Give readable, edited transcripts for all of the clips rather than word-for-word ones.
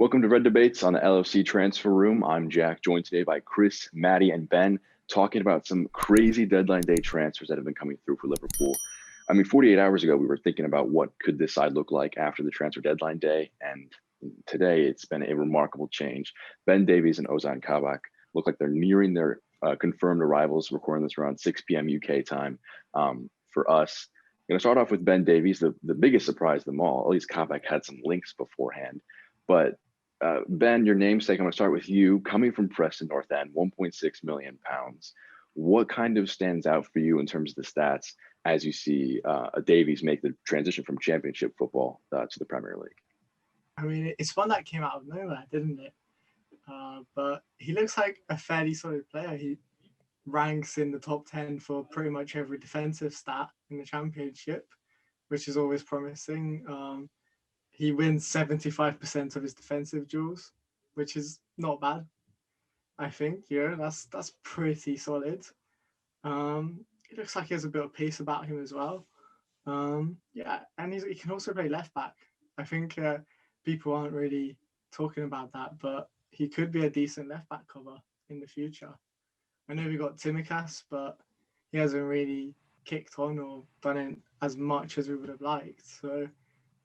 Welcome to Red Debates on the LFC Transfer Room. I'm Jack, joined today by Chris, Matty, and Ben, talking about some crazy deadline day transfers that have been coming through for Liverpool. 48 hours ago, we were thinking about what could this side look like after the transfer deadline day, and today it's been a remarkable change. Ben Davies and Ozan Kabak look like they're nearing their confirmed arrivals, recording this around 6 p.m. UK time. For us, I'm going to start off with Ben Davies, the biggest surprise of them all. At least Kabak had some links beforehand. But Ben, your namesake, I'm going to start with you. Coming from Preston North End, £1.6 million. What kind of stands out for you in terms of the stats as you see Davies make the transition from Championship football to the Premier League? It's one that came out of nowhere, didn't it? But he looks like a fairly solid player. He ranks in the top 10 for pretty much every defensive stat in the Championship, which is always promising. He wins 75% of his defensive duels, which is not bad. I think, that's pretty solid. It looks like he has a bit of pace about him as well. And he can also play left back. I think people aren't really talking about that, but he could be a decent left back cover in the future. I know we got Timikas, but he hasn't really kicked on or done it as much as we would have liked. So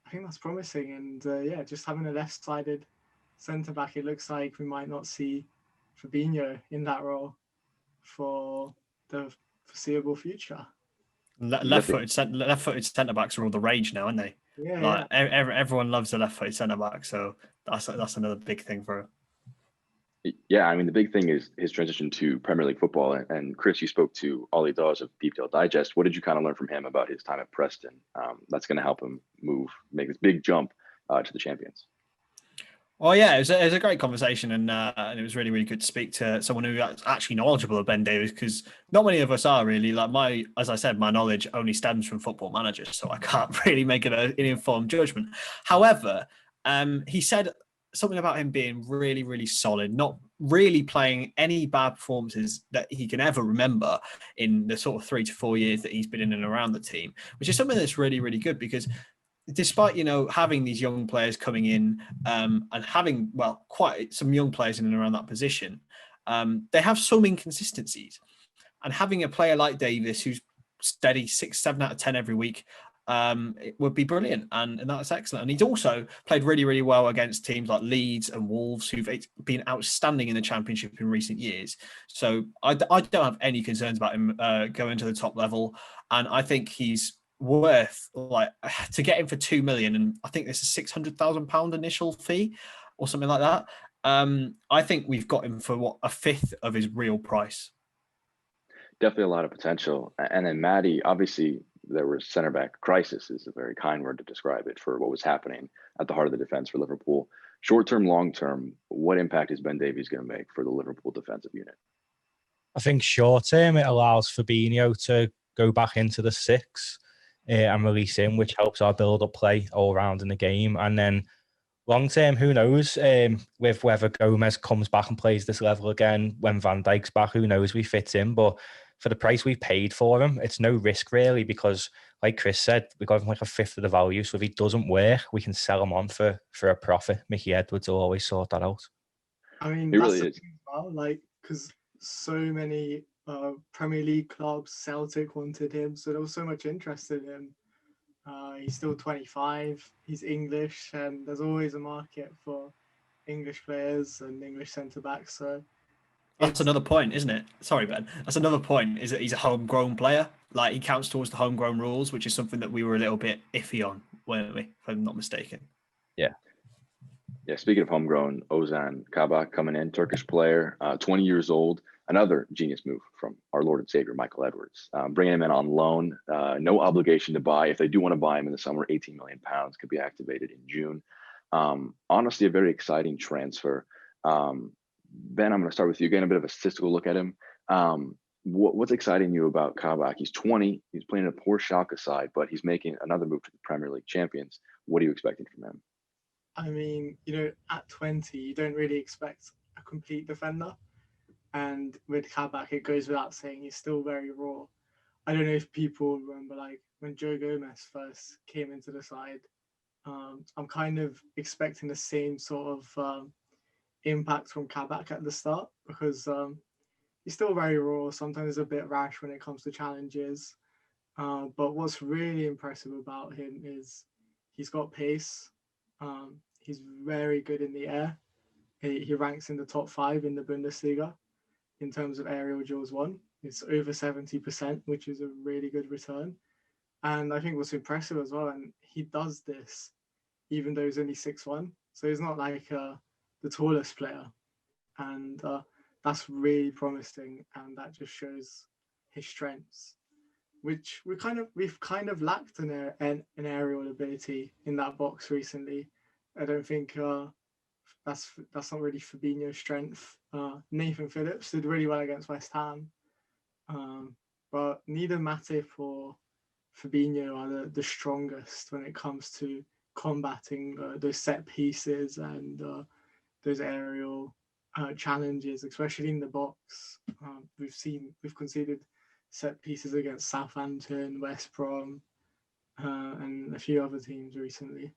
I think that's promising. And just having a left-sided centre-back, it looks like we might not see Fabinho in that role for the foreseeable future. Left-footed centre-backs are all the rage now, aren't they? Yeah. Everyone loves a left-footed centre-back, so that's another big thing for him. Yeah, the big thing is his transition to Premier League football. And Chris, you spoke to Ollie Dawes of Deep Dale Digest. What did you kind of learn from him about his time at Preston? That's going to help him make this big jump to the Champions. Well, yeah, it was a great conversation, and it was really, really good to speak to someone who's actually knowledgeable of Ben Davies, because not many of us are really. As I said, my knowledge only stems from Football Manager, so I can't really make an informed judgment. However, he said something about him being really, really solid, not really playing any bad performances that he can ever remember in the sort of 3 to 4 years that he's been in and around the team, which is something that's really, really good, because despite, having these young players coming in and having, quite some young players in and around that position, they have some inconsistencies. And having a player like Davies, who's steady 6, 7 out of 10 every week, it would be brilliant. And that's excellent. And he's also played really, really well against teams like Leeds and Wolves, who've been outstanding in the Championship in recent years. So I don't have any concerns about him going to the top level. And I think he's worth, to get him for 2 million, and I think this is £600,000 initial fee or something like that. I think we've got him for a fifth of his real price. Definitely a lot of potential. And then Matty, obviously there was center back crisis, is a very kind word to describe it, for what was happening at the heart of the defense for Liverpool. Short term, long term, what impact is Ben Davies going to make for the Liverpool defensive unit? I think short term it allows Fabinho to go back into the 6 and release him, which helps our build-up play all around in the game. And then long term, who knows, with whether Gomez comes back and plays this level again when Van Dijk's back, who knows, we fit in. But for the price we paid for him, it's no risk really, because like Chris said, we got him like a fifth of the value. So if he doesn't work, we can sell him on for a profit. Mickey Edwards will always sort that out. That's really the thing as well, because so many Premier League clubs, Celtic wanted him, so there was so much interest in him. He's still 25, he's English, and there's always a market for English players and English centre-backs. So that's another point, isn't it? Sorry, Ben. That's another point, is that he's a homegrown player. He counts towards the homegrown rules, which is something that we were a little bit iffy on, weren't we, if I'm not mistaken? Yeah, speaking of homegrown, Ozan Kabak coming in, Turkish player, 20 years old. Another genius move from our Lord and Savior, Michael Edwards. Bringing him in on loan, no obligation to buy. If they do want to buy him in the summer, £18 million could be activated in June. Honestly, a very exciting transfer. Ben, I'm going to start with you. Getting a bit of a statistical look at him. What's exciting you about Kabak? He's 20. He's playing in a poor Schalke side, but he's making another move to the Premier League champions. What are you expecting from him? At 20, you don't really expect a complete defender. And with Kabak, it goes without saying, he's still very raw. I don't know if people remember, when Joe Gomez first came into the side, I'm kind of expecting the same sort of impact from Kabak at the start, because he's still very raw, sometimes a bit rash when it comes to challenges. But what's really impressive about him is he's got pace. He's very good in the air. He ranks in the top 5 in the Bundesliga in terms of aerial duels won. It's over 70%, which is a really good return. And I think what's impressive as well, and he does this even though he's only 6'1", so he's not like the tallest player, and that's really promising, and that just shows his strengths, which we've kind of lacked an aerial ability in that box recently. I don't think that's not really Fabinho's strength. Nathan Phillips did really well against West Ham, but neither Matty or Fabinho are the strongest when it comes to combating those set pieces and those aerial challenges, especially in the box. We've conceded set pieces against Southampton, West Brom, and a few other teams recently.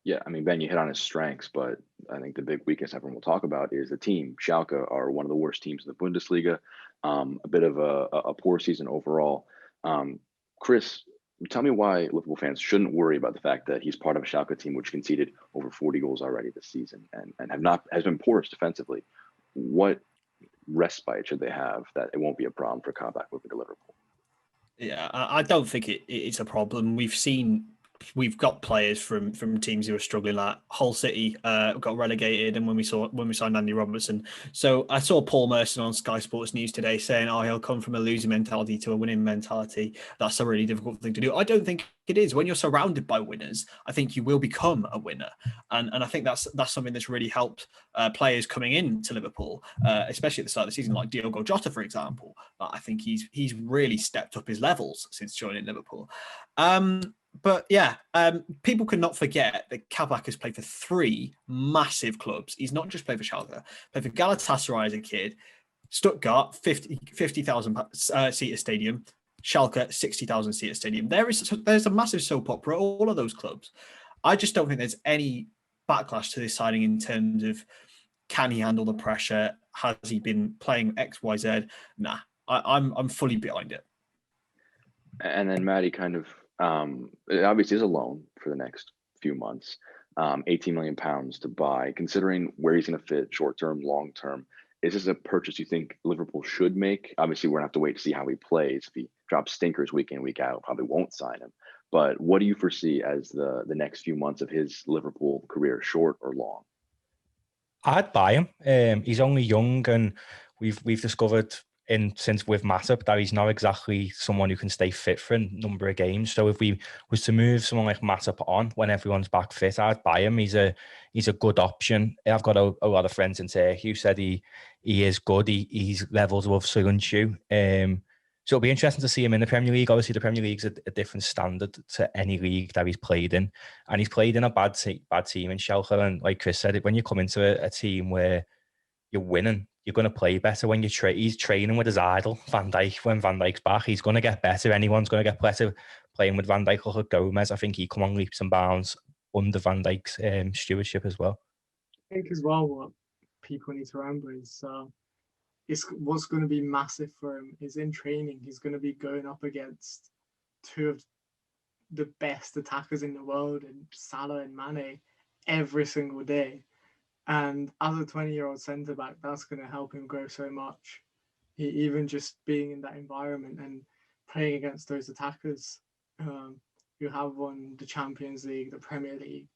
Yeah, I mean, Ben, you hit on his strengths, but I think the big weakness everyone will talk about is the team. Schalke are one of the worst teams in the Bundesliga, a bit of a poor season overall. Chris, tell me why Liverpool fans shouldn't worry about the fact that he's part of a Schalke team which conceded over 40 goals already this season and has been porous defensively. What respite should they have that it won't be a problem for Kabak moving to Liverpool? Yeah, I don't think it's a problem. We've got players from teams who are struggling, like Hull City got relegated, and when we signed Andy Robertson. So I saw Paul Merson on Sky Sports News today saying, "Oh, he'll come from a losing mentality to a winning mentality." That's a really difficult thing to do. I don't think it is. When you're surrounded by winners, I think you will become a winner, and I think that's something that's really helped players coming into Liverpool, especially at the start of the season, like Diogo Jota, for example. I think he's really stepped up his levels since joining Liverpool. But yeah, people cannot forget that Kabak has played for 3 massive clubs. He's not just played for Schalke. Played for Galatasaray as a kid, Stuttgart, 50,000 seater stadium, Schalke, 60,000 seater stadium. There's a massive soap opera at all of those clubs. I just don't think there's any backlash to this signing in terms of, can he handle the pressure? Has he been playing X, Y, Z? Nah, I'm fully behind it. And then Matty kind of, it obviously is a loan for the next few months, 18 million pounds to buy. Considering where he's going to fit short term, long term, is this a purchase you think Liverpool should make? Obviously, we're going to have to wait to see how he plays. If he drops stinkers week in, week out, probably won't sign him. But what do you foresee as the next few months of his Liverpool career, short or long? I'd buy him. He's only young, and we've discovered since with Matip that he's not exactly someone who can stay fit for a number of games. So if we was to move someone like Matip on when everyone's back fit, I'd buy him. He's a good option. I've got a lot of friends in Turkey who said he is good. He's levels above Soyuncu. So it'll be interesting to see him in the Premier League. Obviously, the Premier League's a different standard to any league that he's played in, and he's played in a bad team in Schalke. And like Chris said, when you come into a team where you're winning, you're going to play better. When he's training with his idol, Van Dijk. When Van Dijk's back, he's going to get better. Anyone's going to get better playing with Van Dijk. Look at Gomez. I think he come on leaps and bounds under Van Dijk's stewardship as well. I think as well what people need to remember is what's going to be massive for him is in training. He's going to be going up against 2 of the best attackers in the world, and Salah and Mane, every single day. And as a 20-year-old centre-back, that's going to help him grow so much. Even just being in that environment and playing against those attackers who have won the Champions League, the Premier League,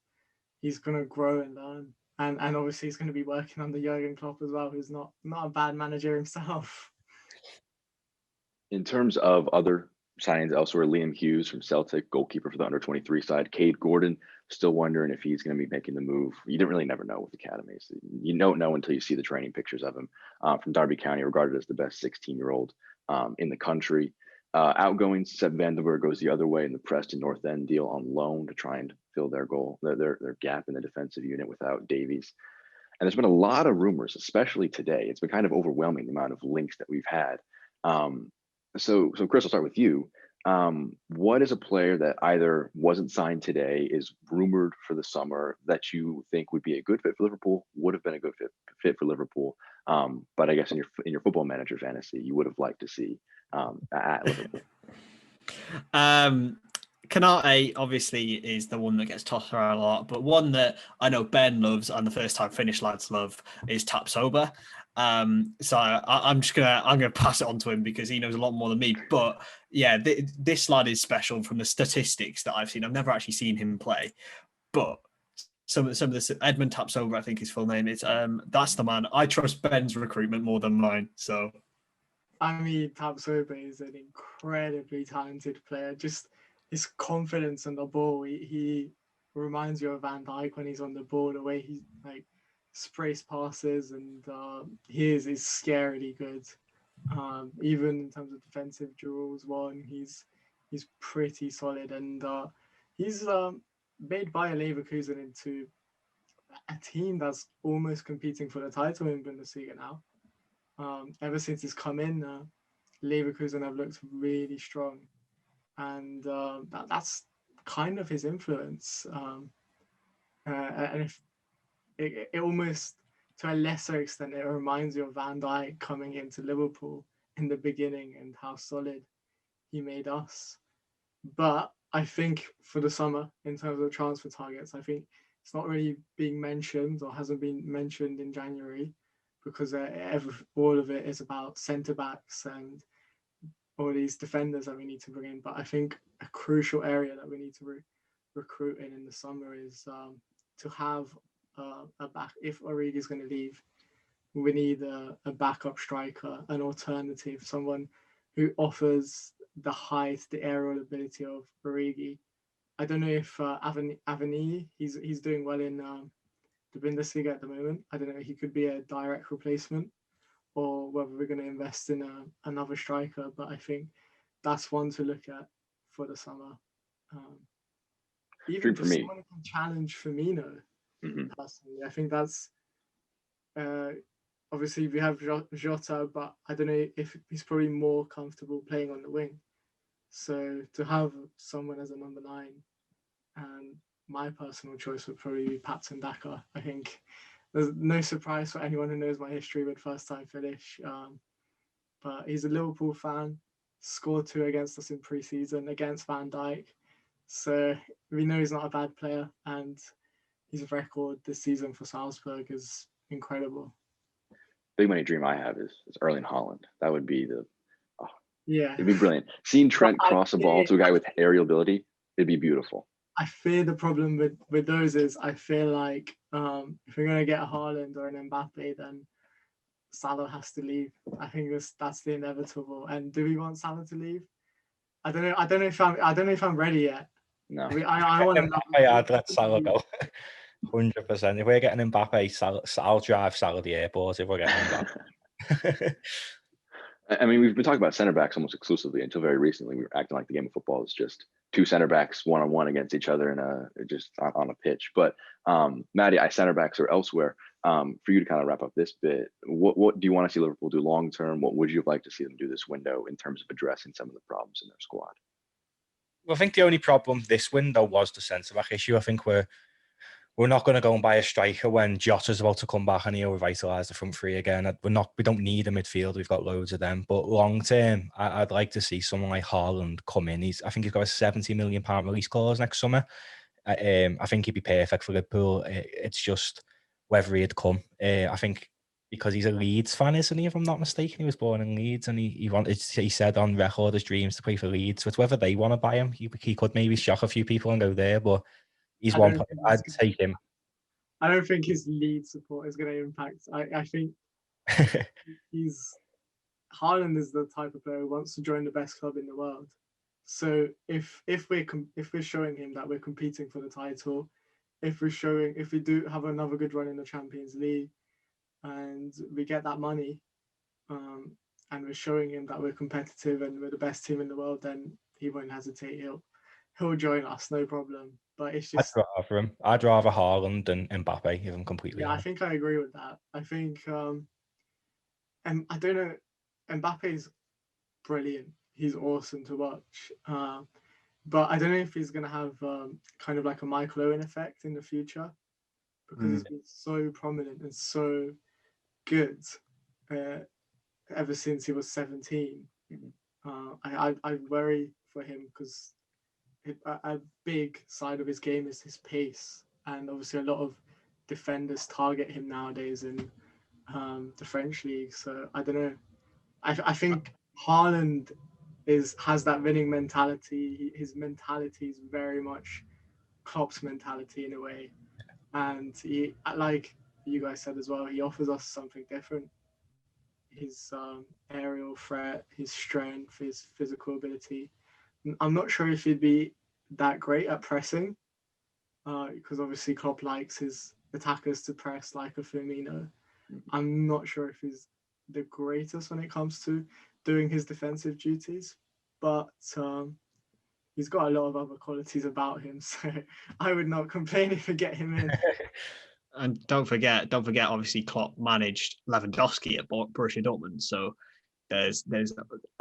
he's going to grow and learn. And obviously he's going to be working under Jurgen Klopp as well, who's not a bad manager himself. In terms of other signings elsewhere, Liam Hughes from Celtic, goalkeeper for the under-23 side. Cade Gordon, still wondering if he's going to be making the move. You never know with academies. You don't know until you see the training pictures of him. From Derby County, regarded as the best 16-year-old in the country. Outgoing Seb Vandenberg goes the other way in the Preston North End deal on loan to try and fill their gap in the defensive unit without Davies. And there's been a lot of rumors, especially today. It's been kind of overwhelming, the amount of links that we've had. So Chris, I'll start with you. What is a player that either wasn't signed today, is rumored for the summer, that you think would be a good fit for Liverpool, would have been a good fit for Liverpool, but I guess in your football manager fantasy, you would have liked to see at Liverpool? Kanate obviously is the one that gets tossed around a lot, but one that I know Ben loves and the first time Finnish lads love is Tapsoba. So I'm gonna pass it on to him because he knows a lot more than me. But yeah, this lad is special from the statistics that I've seen. I've never actually seen him play, but some of this Edmund Tapsoba, I think his full name is. That's the man. I trust Ben's recruitment more than mine. So I mean, Tapsoba is an incredibly talented player. Just his confidence on the ball. He reminds you of Van Dijk when he's on the ball. The way he like sprays passes, and he is scarily good. Even in terms of defensive duels won, he's pretty solid, and he's made Bayer Leverkusen into a team that's almost competing for the title in Bundesliga now. Ever since he's come in, Leverkusen have looked really strong, and that's kind of his influence. And if it almost, to a lesser extent, it reminds you of Van Dijk coming into Liverpool in the beginning and how solid he made us. But I think for the summer, in terms of transfer targets, I think it's not really being mentioned or hasn't been mentioned in January, because all of it is about centre backs and all these defenders that we need to bring in. But I think a crucial area that we need to recruit in the summer is to have a back. If Origi is going to leave, we need a backup striker, an alternative, someone who offers the height, the aerial ability of Origi. I don't know if Avani, he's doing well in the Bundesliga at the moment. I don't know if he could be a direct replacement, or whether we're going to invest in another striker. But I think that's one to look at for the summer. Even for someone who can challenge Firmino, personally, I think that's obviously we have Jota, but I don't know if he's probably more comfortable playing on the wing. So to have someone as a number 9, and my personal choice would probably be Patson Daka. I think there's no surprise for anyone who knows my history with first-time Finnish. But he's a Liverpool fan, scored 2 against us in pre-season against Van Dijk. So we know he's not a bad player, and his record this season for Salzburg is incredible. Big money dream I have is Erling Haaland. That would be yeah, it'd be brilliant. Seeing Trent cross a ball to a guy with aerial ability, it'd be beautiful. I fear the problem with those is I feel like if we're going to get a Haaland or an Mbappe, then Salah has to leave. I think that's the inevitable. And do we want Salah to leave? I don't know if I'm ready yet. No, I want to. I'd let Salah go. 100%. If we're getting Mbappe, I'll drive Salah to the airport if we're getting Mbappe. I mean, we've been talking about center backs almost exclusively until very recently. We were acting like the game of football is just 2 center backs one-on-one against each other and just on a pitch. But Matty, center backs are elsewhere. For you to kind of wrap up this bit, what do you want to see Liverpool do long term? What would you like to see them do this window in terms of addressing some of the problems in their squad? Well, I think the only problem this window was the centre back issue. I think we're not going to go and buy a striker when Jota's about to come back and he'll revitalise the front 3 again. We don't need a midfield. We've got loads of them. But long term, I'd like to see someone like Haaland come in. I think he's got a £70 million release clause next summer. I think he'd be perfect for Liverpool. It's just whether he'd come. I think because he's a Leeds fan, isn't he? If I'm not mistaken, he was born in Leeds, and he said on record his dreams to play for Leeds. So it's whether they want to buy him. He could maybe shock a few people and go there, but he's one player. I'd take him. I don't think his lead support is going to impact. I think Haaland is the type of player who wants to join the best club in the world. So if we're showing him that we're competing for the title, if we do have another good run in the Champions League, and we get that money, and we're showing him that we're competitive and we're the best team in the world, then he won't hesitate. He'll join us, no problem. But it's just I'd rather Haaland than Mbappe, if I'm completely honest. I think I agree with that. I think and I don't know, Mbappe's brilliant. he's awesome to watch. But I don't know if he's going to have kind of like a Michael Owen effect in the future, because he's been so prominent and so good ever since he was 17. I worry for him because a big side of his game is his pace, and obviously a lot of defenders target him nowadays in the French league. So I don't know. I think Haaland has that winning mentality. His mentality is very much Klopp's mentality in a way, and he, like you guys said as well, he offers us something different. His aerial threat, his strength, his physical ability. I'm not sure if he'd be that great at pressing, because obviously Klopp likes his attackers to press like a Firmino. I'm not sure if he's the greatest when it comes to doing his defensive duties, but he's got a lot of other qualities about him, so I would not complain if we get him in. And don't forget, obviously Klopp managed Lewandowski at Borussia Dortmund, so there's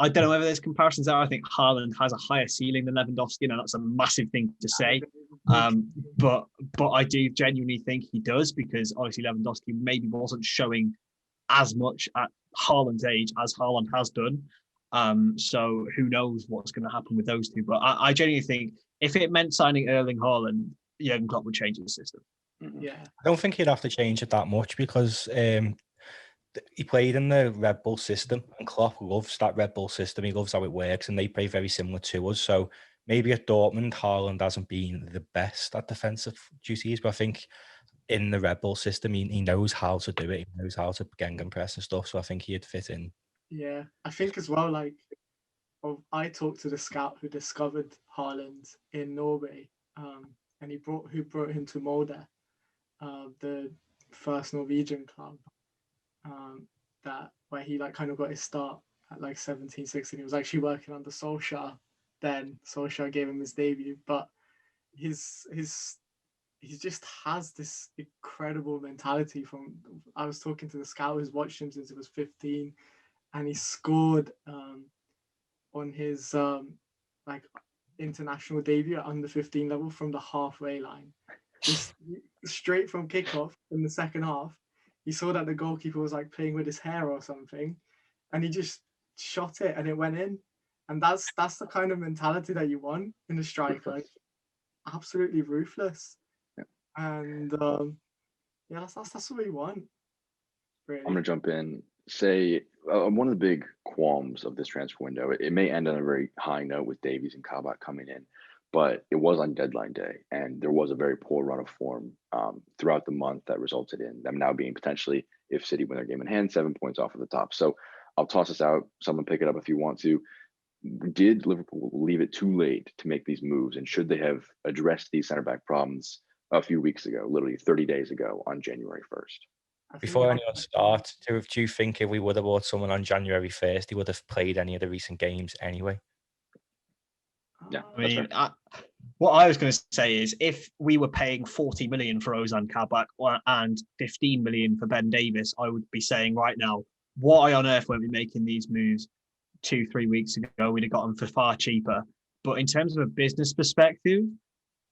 I don't know whether there's comparisons there. I think Haaland has a higher ceiling than Lewandowski, and that's a massive thing to say. But I do genuinely think he does, because obviously Lewandowski maybe wasn't showing as much at Haaland's age as Haaland has done. So who knows what's going to happen with those two? But I genuinely think if it meant signing Erling Haaland, Jurgen Klopp would change his system. Yeah, I don't think he'd have to change it that much, because he played in the Red Bull system, and Klopp loves that Red Bull system. He loves how it works, and they play very similar to us. So maybe at Dortmund, Haaland hasn't been the best at defensive duties, but I think in the Red Bull system, he knows how to do it. He knows how to gegenpress and stuff. So I think he'd fit in. yeah. I think as well, like, I talked to the scout who discovered Haaland in Norway, and who brought him to Molde, the first Norwegian club, where he like kind of got his start at like 17, 16. He was actually working under Solskjaer then. Solskjaer gave him his debut, but he just has this incredible mentality. I was talking to the scout who's watched him since he was 15, and he scored on his like international debut at under 15 level from the halfway line, just straight from kickoff in the second half. He saw that the goalkeeper was like playing with his hair or something, and he just shot it and it went in. And that's the kind of mentality that you want in a striker. Like, absolutely ruthless. Yeah. And yeah, that's what we want. Really. I'm going to jump in. Say one of the big qualms of this transfer window, it may end on a very high note with Davies and Kabak coming in, but it was on deadline day, and there was a very poor run of form throughout the month that resulted in them now being potentially, if City win their game in hand, 7 points off of the top. So I'll toss this out. Someone pick it up if you want to. Did Liverpool leave it too late to make these moves, and should they have addressed these center back problems a few weeks ago, literally 30 days ago on January 1st? Before anyone starts, do you think if we would have bought someone on January 1st, he would have played any of the recent games anyway? Yeah, I mean, what I was going to say is, if we were paying 40 million for Ozan Kabak and 15 million for Ben Davies, I would be saying right now, why on earth weren't we making these moves 2-3 weeks ago? We'd have got them for far cheaper. But in terms of a business perspective,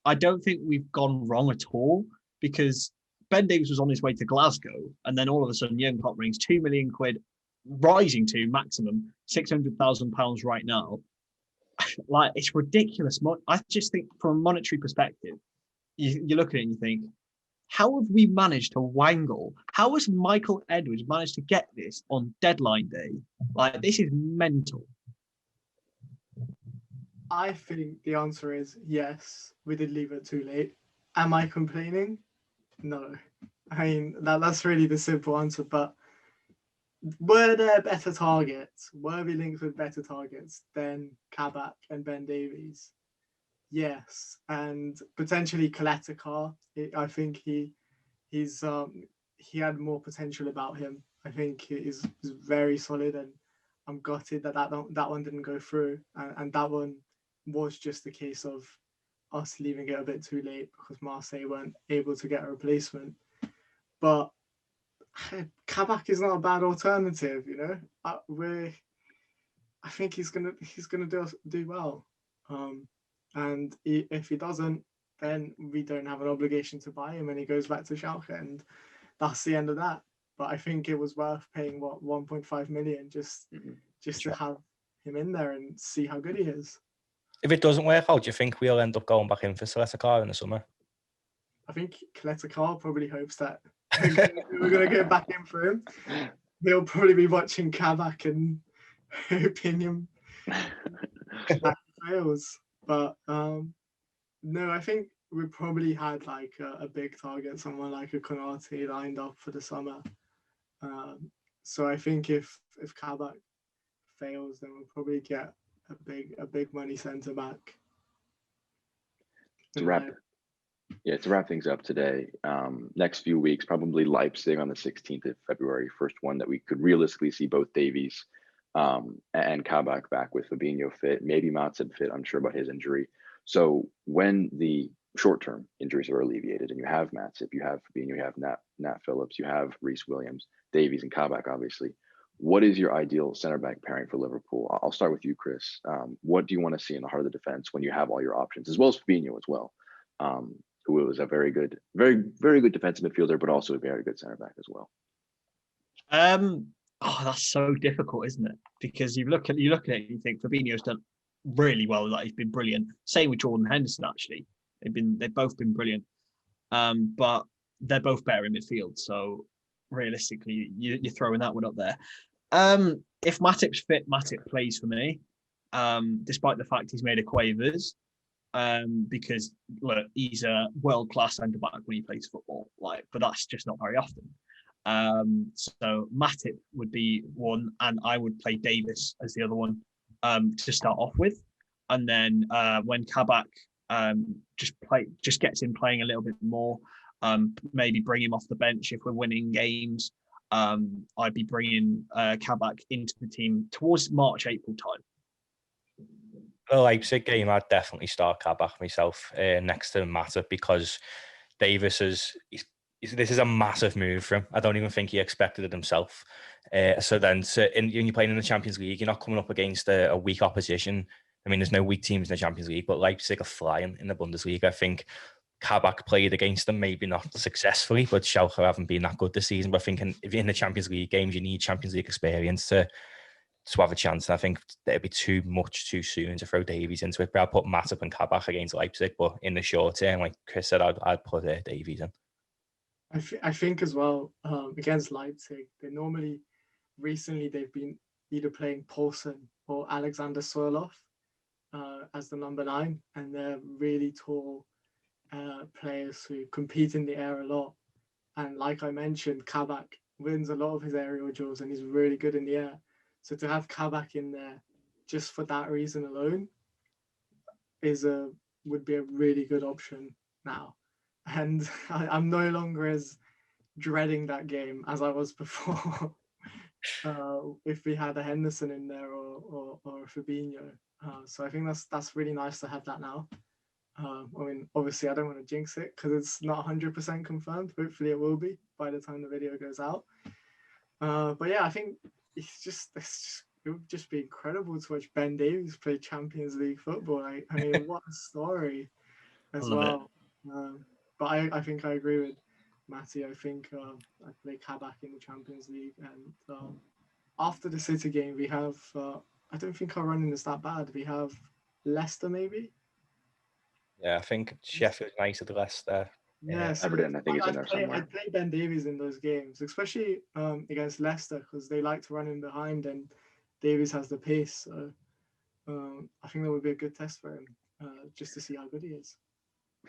I don't think we've gone wrong at all, because Ben Davies was on his way to Glasgow, and then all of a sudden Jurgen Klopp brings 2 million quid, rising to maximum £600,000 right now. Like, it's ridiculous. I just think from a monetary perspective, you look at it and you think, how have we managed to wangle? How has Michael Edwards managed to get this on deadline day? Like, this is mental. I think the answer is yes, we did leave it too late. Am I complaining? No. I mean, that's really the simple answer, but were there better targets? Were we linked with better targets than Kabak and Ben Davies? Yes. And potentially Kaletakar. I think he had more potential about him. I think he is very solid, and I'm gutted that one didn't go through. And that one was just a case of us leaving it a bit too late because Marseille weren't able to get a replacement. But Kabak is not a bad alternative, you know. I think he's gonna do well. And if he doesn't, then we don't have an obligation to buy him, and he goes back to Schalke, and that's the end of that. But I think it was worth paying 1.5 million just to have him in there and see how good he is. If it doesn't work out, do you think we'll end up going back in for Seletar in the summer? I think Seletar probably hopes that we're going to go back in for him. He'll probably be watching Kabak and hoping him that fails. But no, I think we probably had like a big target, someone like a Konate lined up for the summer. So I think if Kabak fails, then we'll probably get a big money centre back. To wrap things up today, next few weeks, probably Leipzig on the 16th of February, first one that we could realistically see both Davies and Kabak back with Fabinho fit, maybe Matip fit, unsure about his injury. So when the short-term injuries are alleviated and you have Matip, you have Fabinho, you have Nat Phillips, you have Reece Williams, Davies and Kabak, obviously, what is your ideal center back pairing for Liverpool? I'll start with you, Chris. What do you want to see in the heart of the defense when you have all your options, as well as Fabinho as well, who was a very good defensive midfielder, but also a very good center back as well? That's so difficult, isn't it? Because you look at it and you think Fabinho's done really well. Like, he's been brilliant. Same with Jordan Henderson, actually. They've both been brilliant. But they're both better in midfield. So realistically, you're throwing that one up there. If Matip's fit, Matip plays for me, despite the fact he's made a quavers. Because look, he's a world-class centre back when he plays football. But that's just not very often. So Matip would be one, and I would play Davies as the other one to start off with, and then when Kabak just gets in playing a little bit more, maybe bring him off the bench if we're winning games. I'd be bringing Kabak into the team towards March, April time. The Leipzig game, I'd definitely start Kabak myself next to Matip, because Davies this is a massive move for him. I don't even think he expected it himself. So then when you're playing in the Champions League, you're not coming up against a weak opposition. I mean, there's no weak teams in the Champions League, but Leipzig are flying in the Bundesliga. I think Kabak played against them, maybe not successfully, but Schalke haven't been that good this season. But I think if you're in the Champions League games, you need Champions League experience to have a chance. And I think it'd be too much too soon to throw Davies into it. But I'll put Matip and Kabak against Leipzig. But in the short term, like Chris said, I'd put Davies in. I think as well, against Leipzig, recently they've been either playing Poulsen or Alexander Sørloth as the number 9, and they're really tall players who compete in the air a lot. And like I mentioned, Kabak wins a lot of his aerial duels and he's really good in the air. So to have Kabak in there just for that reason alone would be a really good option now. And I'm no longer as dreading that game as I was before. If we had a Henderson in there or a Fabinho. So I think that's really nice to have that now. I mean, obviously I don't want to jinx it because it's not 100% confirmed. Hopefully it will be by the time the video goes out. But yeah, I think it would just be incredible to watch Ben Davies play Champions League football. I mean, what a story as well. But I think I agree with Matty. I think I play Kabak in the Champions League. And after the City game, we have, I don't think our running is that bad. We have Leicester, maybe? Yeah, I think Sheffield United, Leicester. Yeah, so Everton, I think, is in there somewhere. I'd play Ben Davies in those games, especially against Leicester, because they like to run in behind and Davies has the pace. So I think that would be a good test for him, just to see how good he is.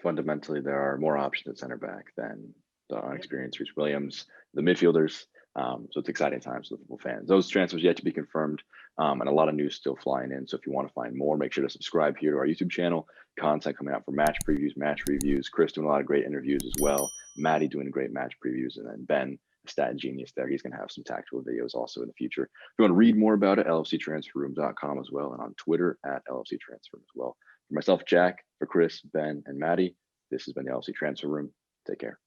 Fundamentally, there are more options at center back than the unexperienced Reece Williams, the midfielders. So it's exciting times for Liverpool fans. Those transfers yet to be confirmed, and a lot of news still flying in. So if you want to find more, make sure to subscribe here to our YouTube channel. Content coming out for match previews, match reviews. Chris doing a lot of great interviews as well. Matty doing great match previews, and then Ben, stat genius there. He's going to have some tactical videos also in the future. If you want to read more about it, LFCTransferroom.com as well, and on Twitter at LFCTransfer as well. For myself, Jack, for Chris, Ben, and Matty, this has been the LFC Transfer Room. Take care.